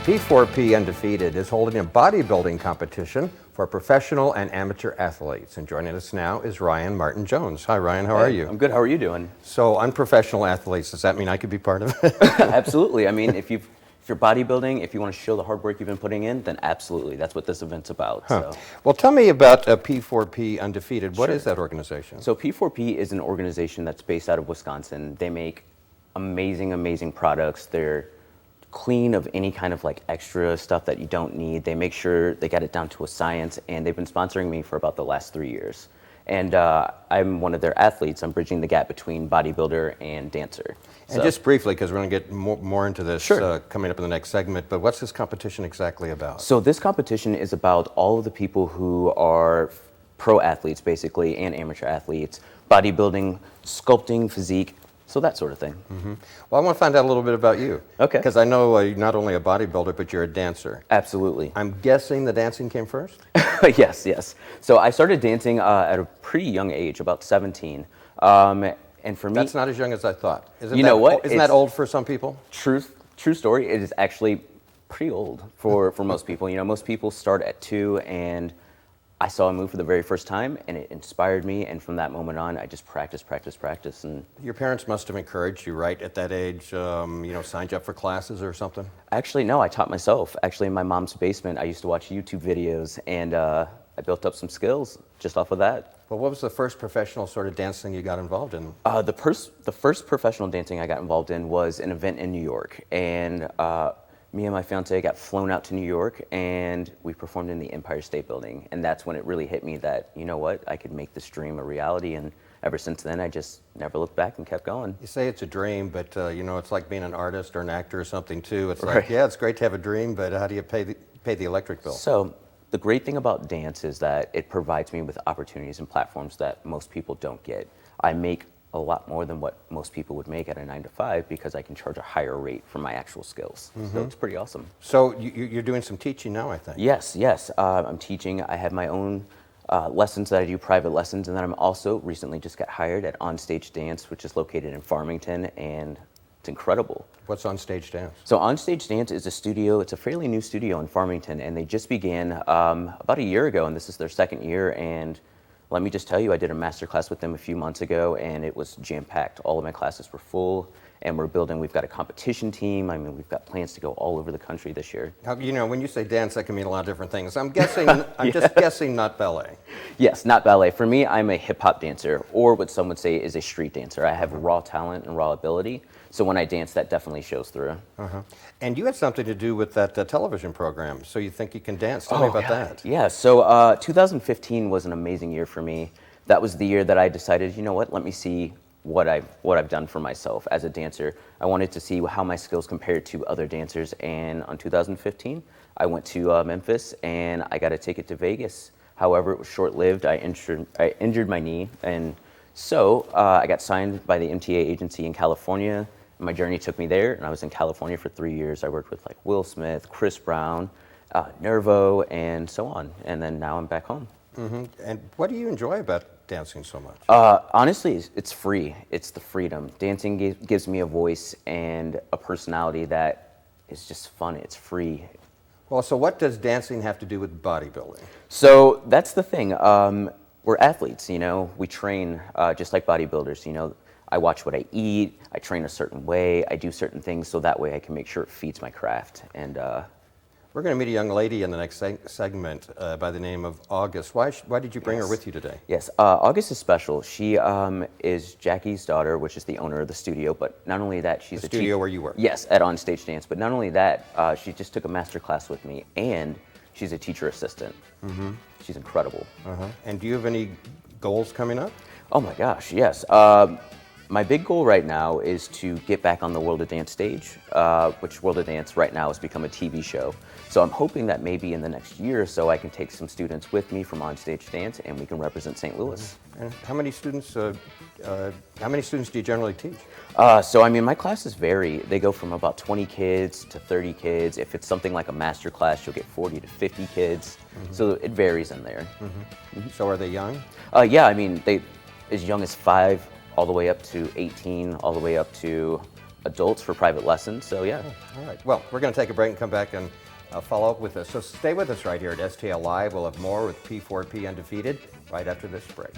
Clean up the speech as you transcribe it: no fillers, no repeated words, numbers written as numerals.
P4P Undefeated is holding a bodybuilding competition for professional and amateur athletes. And joining us now is Ryan Martin Jones. Hi Ryan, how are you? I'm good, how are you doing? So unprofessional athletes, does that mean I could be part of it? Absolutely, I mean if you're bodybuilding, if you want to show the hard work you've been putting in, then absolutely, that's what this event's about. Huh. So. Well, tell me about P4P Undefeated. What is that organization? So P4P is an organization that's based out of Wisconsin. They make amazing products. They're clean of any kind of like extra stuff that you don't need. They make sure they got it down to a science, and they've been sponsoring me for about the last 3 years. And I'm one of their athletes. I'm bridging the gap between bodybuilder and dancer. And just briefly, because we're going to get more into this coming up in the next segment, but what's this competition exactly about? So this competition is about all of the people who are pro athletes, basically, and amateur athletes, bodybuilding, sculpting, physique, so that sort of thing. Mm-hmm. Well, I want to find out a little bit about you. Okay. Because I know you're not only a bodybuilder, but you're a dancer. Absolutely. I'm guessing the dancing came first? Yes. So I started dancing at a pretty young age, about 17. And for me, that's not as young as I thought. Isn't that old for some people? True story. It is actually pretty old for most people. You know, most people start at 2, and I saw a move for the very first time, and it inspired me. And from that moment on, I just practiced. And your parents must have encouraged you, right, at that age? Signed you up for classes or something? Actually, no. I taught myself. Actually, in my mom's basement, I used to watch YouTube videos, and I built up some skills just off of that. Well, what was the first professional sort of dancing you got involved in? The first professional dancing I got involved in was an event in New York, and me and my fiance got flown out to New York, and we performed in the Empire State Building, and that's when it really hit me that, you know what, I could make this dream a reality, and ever since then I just never looked back and kept going. You say it's a dream, but it's like being an artist or an actor or something too. It's like, yeah, it's great to have a dream, but how do you pay the electric bill? So the great thing about dance is that it provides me with opportunities and platforms that most people don't get. I make a lot more than what most people would make at a 9-to-5 because I can charge a higher rate for my actual skills. Mm-hmm. So it's pretty awesome. So you're doing some teaching now, I think. Yes. I'm teaching. I have my own lessons that I do, private lessons, and then I'm also recently just got hired at Onstage Dance, which is located in Farmington, and it's incredible. What's Onstage Dance? So Onstage Dance is a studio. It's a fairly new studio in Farmington, and they just began about a year ago, and this is their second year. And let me just tell you, I did a master class with them a few months ago, and it was jam-packed. All of my classes were full, and we've got a competition team. I mean, we've got plans to go all over the country this year. When you say dance, that can mean a lot of different things. I'm guessing, just guessing not ballet. Yes, not ballet. For me, I'm a hip-hop dancer, or what some would say is a street dancer. I have raw talent and raw ability, so when I dance, that definitely shows through. Uh-huh. And you had something to do with that television program, so you think you can dance. Tell me about that. Yeah, so 2015 was an amazing year for me. That was the year that I decided, you know what, let me see what I've done for myself as a dancer. I wanted to see how my skills compared to other dancers, and on 2015, I went to Memphis, and I got a ticket to Vegas. However, it was short-lived. I injured my knee, and so I got signed by the MTA agency in California. My journey took me there, and I was in California for 3 years. I worked with like Will Smith, Chris Brown, Nervo, and so on. And then now I'm back home. Mm-hmm. And what do you enjoy about dancing so much? Honestly, it's free. It's the freedom. Dancing gives me a voice and a personality that is just fun. It's free. Well, so what does dancing have to do with bodybuilding? So that's the thing. We're athletes, we train just like bodybuilders, I watch what I eat, I train a certain way, I do certain things so that way I can make sure it feeds my craft. And we're going to meet a young lady in the next segment by the name of August. Why did you bring her with you today? Yes, August is special. She is Jackie's daughter, which is the owner of the studio, but not only that, she's the studio where you work? Yes, at Onstage Dance, but not only that, she just took a master class with me, and she's a teacher assistant. Mm-hmm. She's incredible. Uh-huh. And do you have any goals coming up? Oh my gosh, yes. My big goal right now is to get back on the World of Dance stage, which World of Dance right now has become a TV show. So I'm hoping that maybe in the next year or so I can take some students with me from Onstage Dance and we can represent St. Louis. And how many students do you generally teach? My classes vary. They go from about 20 kids to 30 kids. If it's something like a master class, you'll get 40 to 50 kids. Mm-hmm. So it varies in there. Mm-hmm. Mm-hmm. So are they young? They as young as 5, all the way up to 18, all the way up to adults for private lessons. So yeah. All right. Well, we're going to take a break and come back and follow up with this. So stay with us right here at STL Live. We'll have more with P4P Undefeated right after this break.